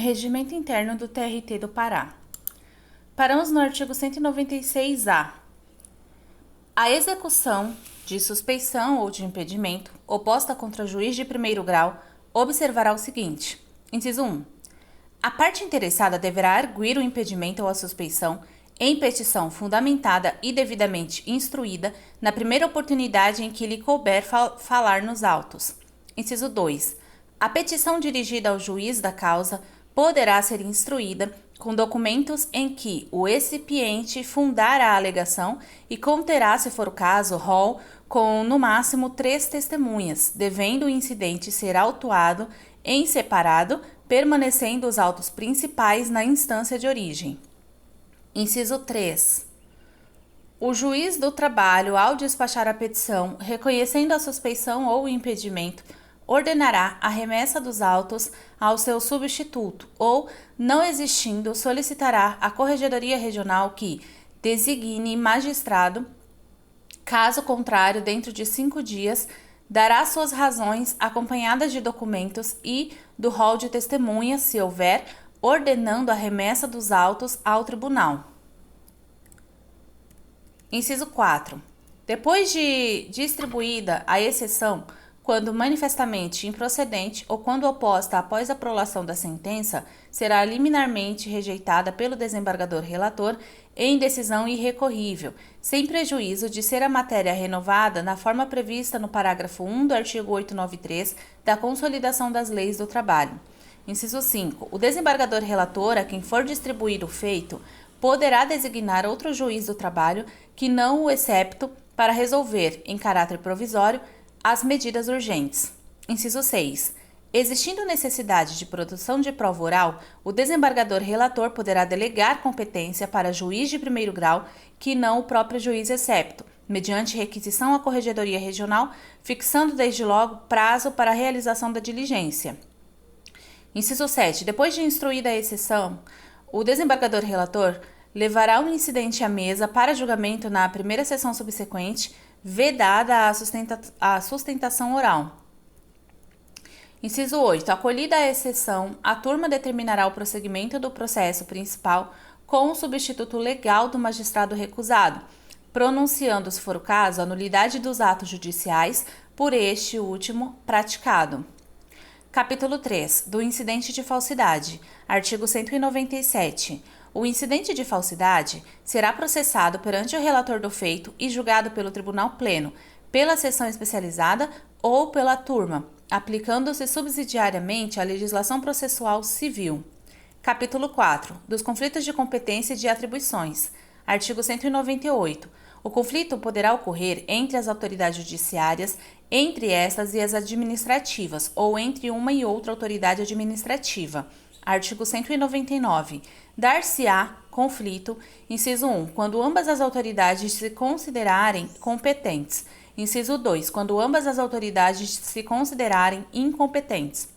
Regimento Interno do TRT do Pará. Paramos no artigo 196-A. A execução de suspeição ou de impedimento oposta contra juiz de primeiro grau observará o seguinte. Inciso 1. A parte interessada deverá arguir o impedimento ou a suspeição em petição fundamentada e devidamente instruída na primeira oportunidade em que lhe couber falar nos autos. Inciso 2. A petição dirigida ao juiz da causa poderá ser instruída com documentos em que o recipiente fundar a alegação e conterá, se for o caso, rol com, no máximo, 3 testemunhas, devendo o incidente ser autuado em separado, permanecendo os autos principais na instância de origem. Inciso 3. O juiz do trabalho, ao despachar a petição, reconhecendo a suspeição ou o impedimento, ordenará a remessa dos autos ao seu substituto ou, não existindo, solicitará à Corregedoria Regional que designe magistrado. Caso contrário, dentro de 5 dias, dará suas razões acompanhadas de documentos e do rol de testemunhas, se houver, ordenando a remessa dos autos ao tribunal. Inciso 4. Depois de distribuída a exceção, quando manifestamente improcedente ou quando oposta após a prolação da sentença, será liminarmente rejeitada pelo desembargador relator em decisão irrecorrível, sem prejuízo de ser a matéria renovada na forma prevista no parágrafo 1 do artigo 893 da Consolidação das Leis do Trabalho. Inciso 5. O desembargador relator, a quem for distribuído o feito, poderá designar outro juiz do trabalho que não o excepto para resolver, em caráter provisório, as medidas urgentes. Inciso 6. Existindo necessidade de produção de prova oral, o desembargador relator poderá delegar competência para juiz de primeiro grau que não o próprio juiz excepto, mediante requisição à Corregedoria Regional, fixando desde logo prazo para a realização da diligência. Inciso 7. Depois de instruída a exceção, o desembargador relator levará o incidente à mesa para julgamento na primeira sessão subsequente, vedada a sustentação oral. Inciso 8. Acolhida a exceção, a turma determinará o prosseguimento do processo principal com o substituto legal do magistrado recusado, pronunciando, se for o caso, a nulidade dos atos judiciais por este último praticado. Capítulo 3. Do incidente de falsidade. Artigo 197. O incidente de falsidade será processado perante o relator do feito e julgado pelo Tribunal Pleno, pela seção especializada ou pela turma, aplicando-se subsidiariamente à legislação processual civil. Capítulo 4. Dos conflitos de competência e de atribuições. Artigo 198. O conflito poderá ocorrer entre as autoridades judiciárias, entre estas e as administrativas, ou entre uma e outra autoridade administrativa. Artigo 199. Dar-se-á conflito, inciso 1, quando ambas as autoridades se considerarem competentes. Inciso 2, quando ambas as autoridades se considerarem incompetentes.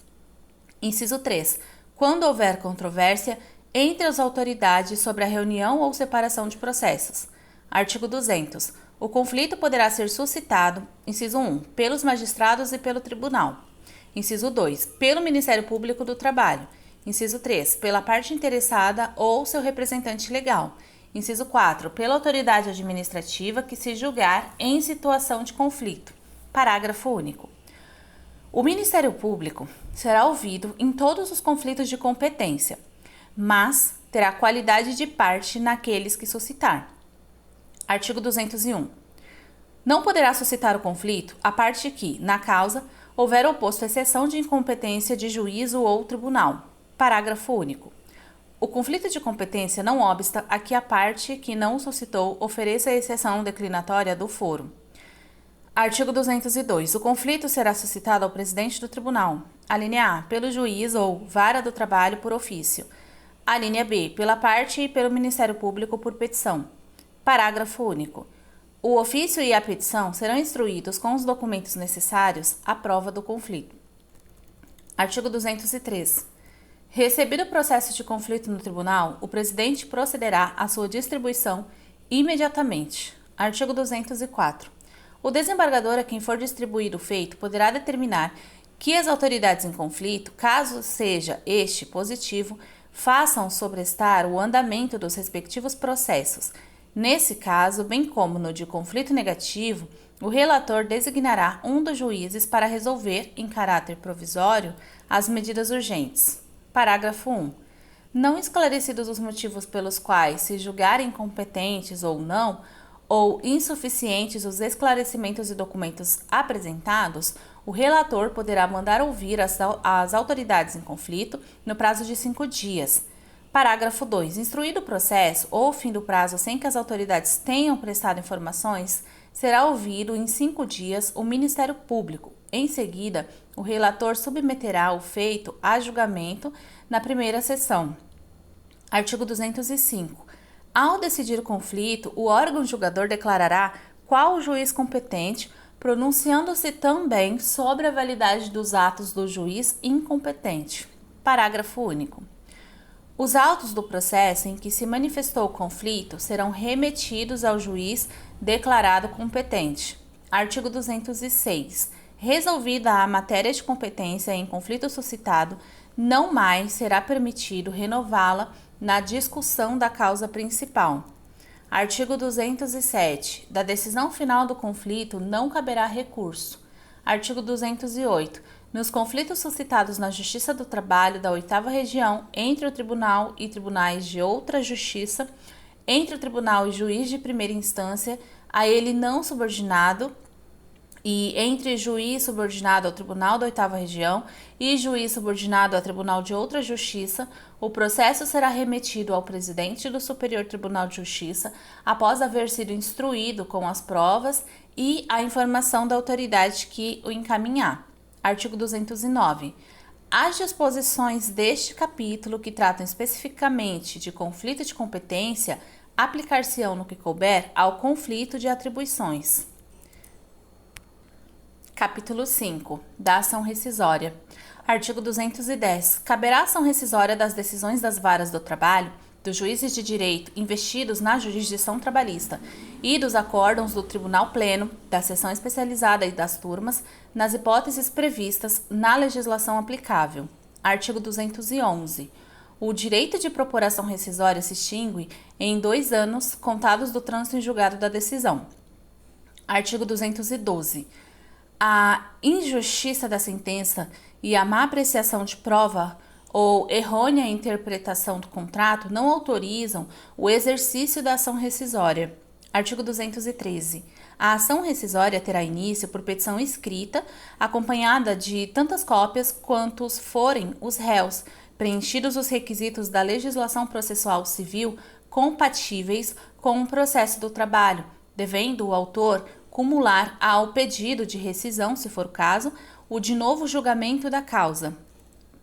Inciso 3, quando houver controvérsia entre as autoridades sobre a reunião ou separação de processos. Artigo 200. O conflito poderá ser suscitado, inciso 1, pelos magistrados e pelo tribunal. Inciso 2, pelo Ministério Público do Trabalho. Inciso 3, pela parte interessada ou seu representante legal. Inciso 4, pela autoridade administrativa que se julgar em situação de conflito. Parágrafo único. O Ministério Público será ouvido em todos os conflitos de competência, mas terá qualidade de parte naqueles que suscitar. Artigo 201. Não poderá suscitar o conflito a parte que, na causa, houver oposto exceção de incompetência de juízo ou tribunal. Parágrafo único. O conflito de competência não obsta a que a parte que não o suscitou ofereça a exceção declinatória do foro. Artigo 202. O conflito será suscitado ao presidente do tribunal. Alínea A, pelo juiz ou vara do trabalho por ofício. Alínea B, pela parte e pelo Ministério Público por petição. Parágrafo único. O ofício e a petição serão instruídos com os documentos necessários à prova do conflito. Artigo 203. Recebido o processo de conflito no tribunal, o presidente procederá à sua distribuição imediatamente. Artigo 204. O desembargador a quem for distribuído o feito poderá determinar que as autoridades em conflito, caso seja este positivo, façam sobrestar o andamento dos respectivos processos. Nesse caso, bem como no de conflito negativo, o relator designará um dos juízes para resolver, em caráter provisório, as medidas urgentes. Parágrafo 1. Não esclarecidos os motivos pelos quais se julgarem incompetentes ou não, ou insuficientes os esclarecimentos e documentos apresentados, o relator poderá mandar ouvir as autoridades em conflito no prazo de 5 dias. Parágrafo 2. Instruído o processo ou fim do prazo sem que as autoridades tenham prestado informações, será ouvido em 5 dias o Ministério Público. Em seguida, o relator submeterá o feito a julgamento na primeira sessão. Artigo 205. Ao decidir o conflito, o órgão julgador declarará qual o juiz competente, pronunciando-se também sobre a validade dos atos do juiz incompetente. Parágrafo único. Os autos do processo em que se manifestou o conflito serão remetidos ao juiz declarado competente. Artigo 206. Resolvida a matéria de competência em conflito suscitado, não mais será permitido renová-la na discussão da causa principal. Artigo 207. Da decisão final do conflito não caberá recurso. Artigo 208. Nos conflitos suscitados na Justiça do Trabalho da 8ª Região entre o Tribunal e tribunais de outra justiça, entre o Tribunal e juiz de primeira instância, a ele não subordinado, e entre juiz subordinado ao Tribunal da 8ª Região e juiz subordinado ao Tribunal de outra Justiça, o processo será remetido ao presidente do Superior Tribunal de Justiça após haver sido instruído com as provas e a informação da autoridade que o encaminhar. Artigo 209. As disposições deste capítulo que tratam especificamente de conflito de competência aplicar-se-ão no que couber ao conflito de atribuições. Capítulo 5. Da ação rescisória. Artigo 210. Caberá ação rescisória das decisões das varas do trabalho, dos juízes de direito investidos na jurisdição trabalhista e dos acórdãos do Tribunal Pleno, da seção especializada e das turmas, nas hipóteses previstas na legislação aplicável. Artigo 211. O direito de propor ação rescisória se extingue em 2 anos contados do trânsito em julgado da decisão. Artigo 212. A injustiça da sentença e a má apreciação de prova ou errônea interpretação do contrato não autorizam o exercício da ação rescisória. Artigo 213. A ação rescisória terá início por petição escrita, acompanhada de tantas cópias quantos forem os réus, preenchidos os requisitos da legislação processual civil compatíveis com o processo do trabalho, devendo o autor cumular ao pedido de rescisão, se for o caso, o de novo julgamento da causa.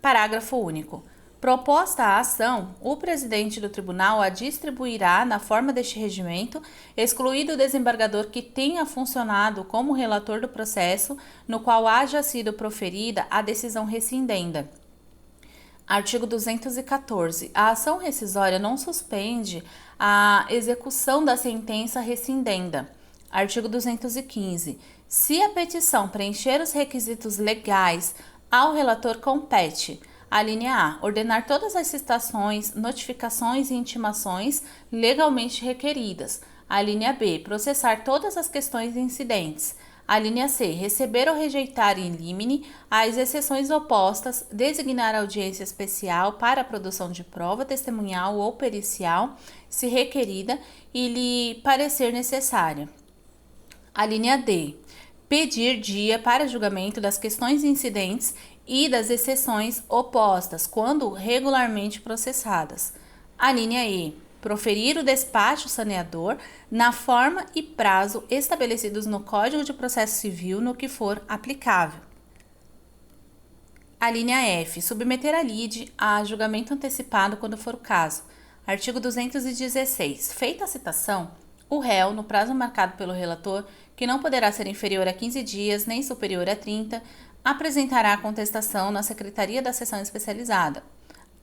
Parágrafo único. Proposta a ação, o presidente do tribunal a distribuirá na forma deste regimento, excluído o desembargador que tenha funcionado como relator do processo no qual haja sido proferida a decisão rescindenda. Artigo 214. A ação rescisória não suspende a execução da sentença rescindenda. Artigo 215. Se a petição preencher os requisitos legais, ao relator compete: a linha A, ordenar todas as citações, notificações e intimações legalmente requeridas. A linha B, processar todas as questões incidentes. A linha C, receber ou rejeitar in limine as exceções opostas, designar audiência especial para a produção de prova testemunhal ou pericial, se requerida e lhe parecer necessária. A linha D, pedir dia para julgamento das questões incidentes e das exceções opostas, quando regularmente processadas. A linha E, proferir o despacho saneador na forma e prazo estabelecidos no Código de Processo Civil no que for aplicável. A linha F, submeter a lide a julgamento antecipado quando for o caso. Artigo 216. Feita a citação, o réu, no prazo marcado pelo relator, que não poderá ser inferior a 15 dias nem superior a 30, apresentará a contestação na Secretaria da Seção Especializada.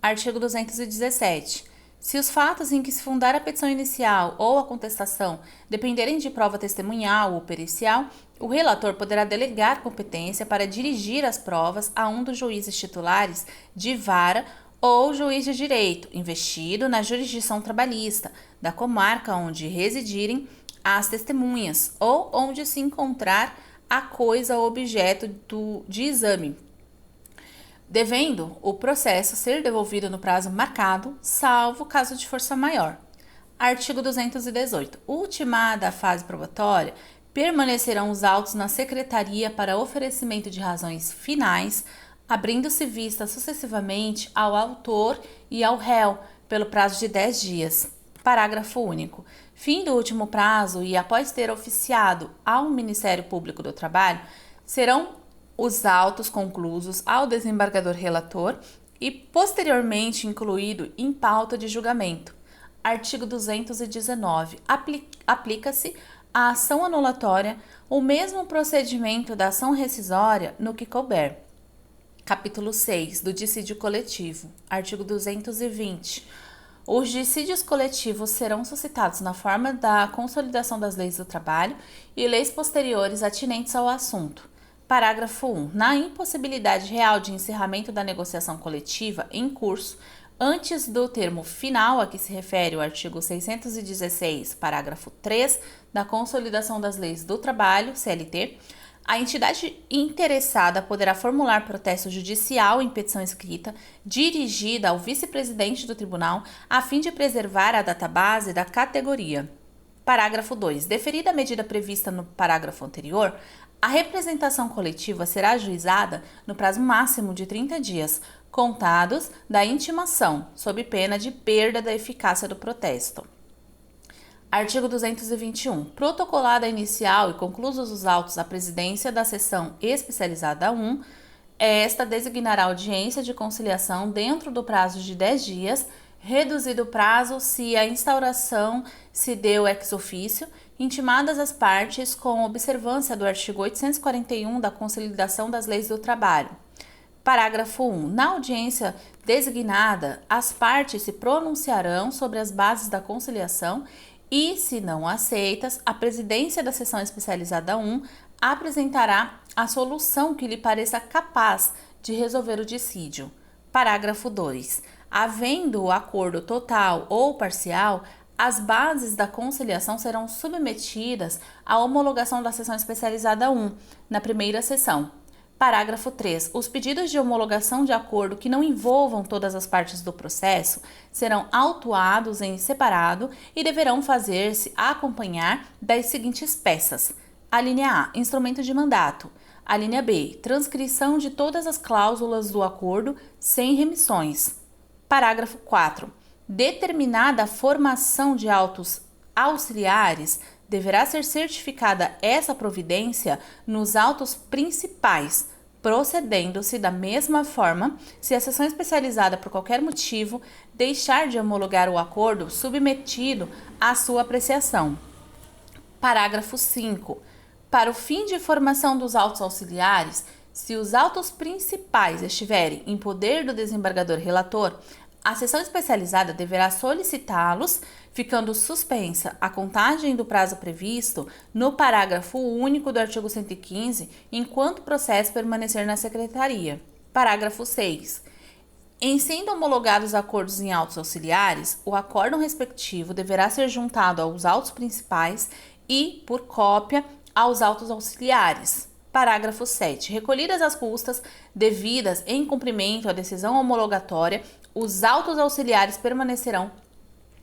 Artigo 217. Se os fatos em que se fundar a petição inicial ou a contestação dependerem de prova testemunhal ou pericial, o relator poderá delegar competência para dirigir as provas a um dos juízes titulares de vara ou juiz de direito, investido na jurisdição trabalhista, da comarca onde residirem as testemunhas ou onde se encontrar a coisa ou objeto de exame, devendo o processo ser devolvido no prazo marcado, salvo caso de força maior. Artigo 218. Ultimada a fase probatória, permanecerão os autos na Secretaria para oferecimento de razões finais, abrindo-se vista sucessivamente ao autor e ao réu, pelo prazo de 10 dias. Parágrafo único. Fim do último prazo e após ter oficiado ao Ministério Público do Trabalho, serão os autos conclusos ao desembargador relator e posteriormente incluído em pauta de julgamento. Artigo 219. Aplica-se à ação anulatória o mesmo procedimento da ação rescisória no que couber. Capítulo 6 do dissídio coletivo. Artigo 220. Os dissídios coletivos serão suscitados na forma da consolidação das leis do trabalho e leis posteriores atinentes ao assunto. Parágrafo 1. Na impossibilidade real de encerramento da negociação coletiva em curso, antes do termo final a que se refere o artigo 616, parágrafo 3 da Consolidação das Leis do Trabalho, CLT, a entidade interessada poderá formular protesto judicial em petição escrita dirigida ao vice-presidente do tribunal a fim de preservar a database da categoria. Parágrafo 2. Deferida a medida prevista no parágrafo anterior, a representação coletiva será ajuizada no prazo máximo de 30 dias, contados da intimação, sob pena de perda da eficácia do protesto. Artigo 221. Protocolada a inicial e conclusos os autos à presidência da seção especializada 1, esta designará audiência de conciliação dentro do prazo de 10 dias, reduzido o prazo se a instauração se deu ex officio, intimadas as partes com observância do artigo 841 da Consolidação das Leis do Trabalho. Parágrafo 1. Na audiência designada, as partes se pronunciarão sobre as bases da conciliação e, se não aceitas, a presidência da seção especializada 1 apresentará a solução que lhe pareça capaz de resolver o dissídio. Parágrafo 2. Havendo o acordo total ou parcial, as bases da conciliação serão submetidas à homologação da seção especializada 1, na primeira sessão. Parágrafo 3. Os pedidos de homologação de acordo que não envolvam todas as partes do processo serão autuados em separado e deverão fazer-se acompanhar das seguintes peças. A linha A. Instrumento de mandato. A linha B. Transcrição de todas as cláusulas do acordo sem remissões. Parágrafo 4. Determinada a formação de autos auxiliares, deverá ser certificada essa providência nos autos principais, procedendo-se da mesma forma se a seção especializada, por qualquer motivo, deixar de homologar o acordo submetido à sua apreciação. Parágrafo 5. Para o fim de formação dos autos auxiliares, se os autos principais estiverem em poder do desembargador relator, a seção especializada deverá solicitá-los, ficando suspensa a contagem do prazo previsto no parágrafo único do artigo 115, enquanto o processo permanecer na Secretaria. Parágrafo 6. Em sendo homologados acordos em autos auxiliares, o acórdão respectivo deverá ser juntado aos autos principais e, por cópia, aos autos auxiliares. Parágrafo 7. Recolhidas as custas devidas em cumprimento à decisão homologatória, os autos auxiliares permanecerão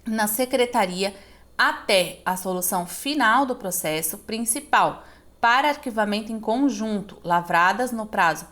na Secretaria até a solução final do processo principal, para arquivamento em conjunto, lavradas no processo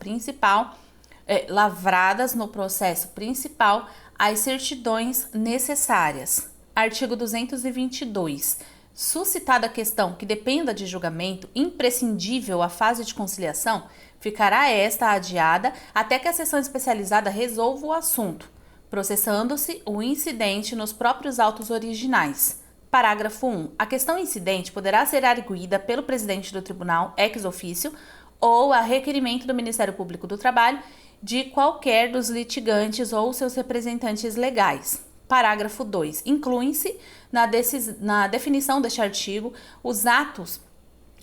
principal as certidões necessárias. Artigo 222. Suscitada a questão que dependa de julgamento imprescindível à fase de conciliação, ficará esta adiada até que a seção especializada resolva o assunto, processando-se o incidente nos próprios autos originais. Parágrafo 1. A questão incidente poderá ser arguída pelo presidente do tribunal ex officio ou a requerimento do Ministério Público do Trabalho de qualquer dos litigantes ou seus representantes legais. Parágrafo 2. Incluem-se na definição deste artigo os atos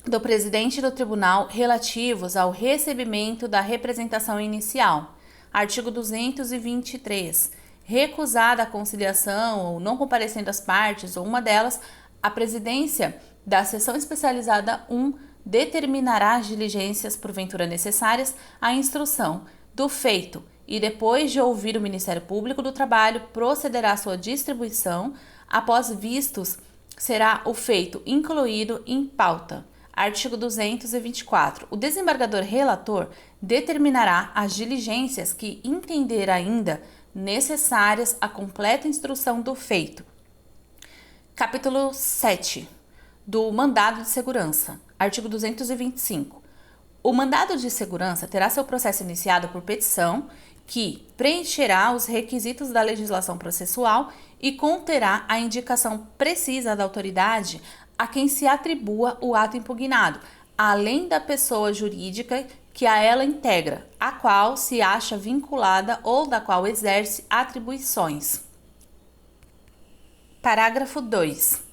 do presidente do tribunal relativos ao recebimento da representação inicial. Artigo 223. Recusada a conciliação ou não comparecendo as partes ou uma delas, a presidência da seção especializada 1 determinará as diligências porventura necessárias à instrução do feito e, depois de ouvir o Ministério Público do Trabalho, procederá à sua distribuição. Após vistos, será o feito incluído em pauta. Artigo 224. O desembargador relator determinará as diligências que entender ainda necessárias à completa instrução do feito. Capítulo 7. Do mandado de segurança. Artigo 225. O mandado de segurança terá seu processo iniciado por petição, que preencherá os requisitos da legislação processual e conterá a indicação precisa da autoridade a quem se atribua o ato impugnado, além da pessoa jurídica que a ela integra, a qual se acha vinculada ou da qual exerce atribuições. Parágrafo 2.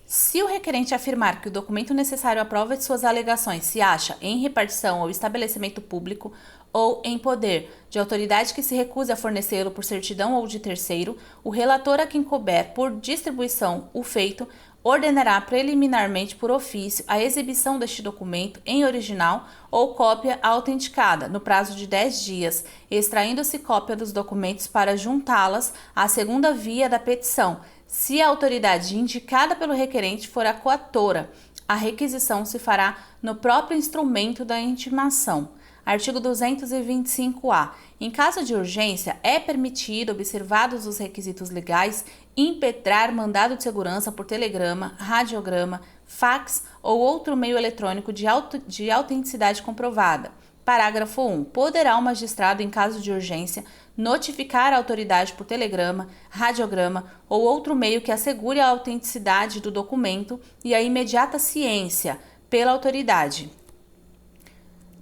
Se o requerente afirmar que o documento necessário à prova de suas alegações se acha em repartição ou estabelecimento público ou em poder de autoridade que se recuse a fornecê-lo por certidão ou de terceiro, o relator a quem couber por distribuição o feito ordenará preliminarmente por ofício a exibição deste documento em original ou cópia autenticada, no prazo de 10 dias, extraindo-se cópia dos documentos para juntá-las à segunda via da petição. Se a autoridade indicada pelo requerente for a coatora, a requisição se fará no próprio instrumento da intimação. Artigo 225-A. Em caso de urgência, é permitido, observados os requisitos legais, impetrar mandado de segurança por telegrama, radiograma, fax ou outro meio eletrônico de autenticidade comprovada. Parágrafo 1. Poderá o magistrado, em caso de urgência, notificar a autoridade por telegrama, radiograma ou outro meio que assegure a autenticidade do documento e a imediata ciência pela autoridade.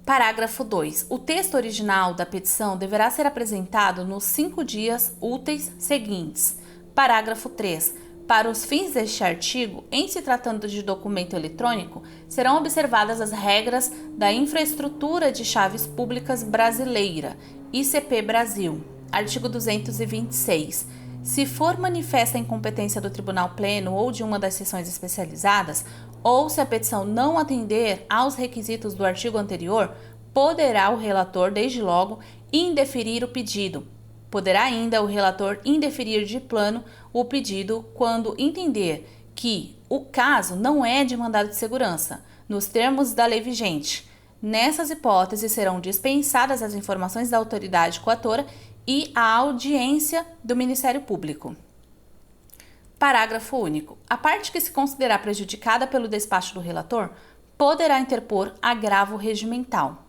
Parágrafo 2. O texto original da petição deverá ser apresentado nos 5 dias úteis seguintes. Parágrafo 3. Para os fins deste artigo, em se tratando de documento eletrônico, serão observadas as regras da Infraestrutura de Chaves Públicas Brasileira, ICP Brasil. Artigo 226. Se for manifesta a incompetência do Tribunal Pleno ou de uma das seções especializadas, ou se a petição não atender aos requisitos do artigo anterior, poderá o relator, desde logo, indeferir o pedido. Poderá ainda o relator indeferir de plano o pedido quando entender que o caso não é de mandado de segurança, nos termos da lei vigente. Nessas hipóteses, serão dispensadas as informações da autoridade coatora e a audiência do Ministério Público. Parágrafo único. A parte que se considerar prejudicada pelo despacho do relator poderá interpor agravo regimental.